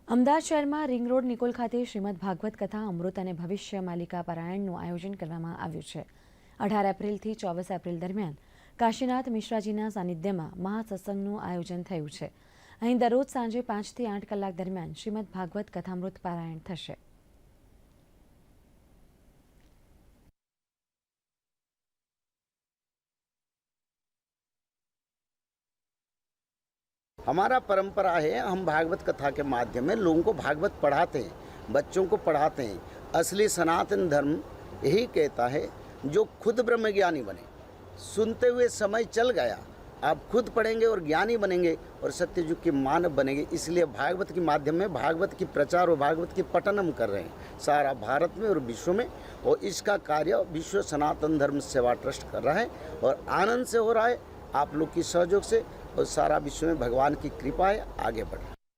અમદાવાદ શહેરમાં ring road Nikol ખાતે શ્રીમદ ભાગવત કથા અમૃત અને ભવિષ્ય માલિકા પારાયણનું આયોજન કરવામાં આવ્યું છે। 18 એપ્રિલથી 24 એપ્રિલ દરમિયાન કાશીનાથ મિશ્રાજીના સાનિધ્યમાં મહાસત્સંગનું આયોજન થયું છે। અહીં દરરોજ સાંજે 5 થી 8 કલાક દરમિયાન શ્રીમદ ભાગવત કથામૃત પારાયણ થશે। हमारा परंपरा है, हम भागवत कथा के माध्यम में लोगों को भागवत पढ़ाते हैं, बच्चों को पढ़ाते हैं। असली सनातन धर्म यही कहता है जो खुद ब्रह्मज्ञानी बने। सुनते हुए समय चल गया, आप खुद पढ़ेंगे और ज्ञानी बनेंगे और सत्ययुग के मानव बनेंगे। इसलिए भागवत के माध्यम में भागवत की प्रचार और भागवत की पठन हम कर रहे हैं सारा भारत में और विश्व में। और इसका कार्य विश्व सनातन धर्म सेवा ट्रस्ट कर रहा है और आनंद से हो रहा है, आप लोग की सहयोग से। और सारा विश्व में भगवान की कृपा है, आगे बढ़ रहा है।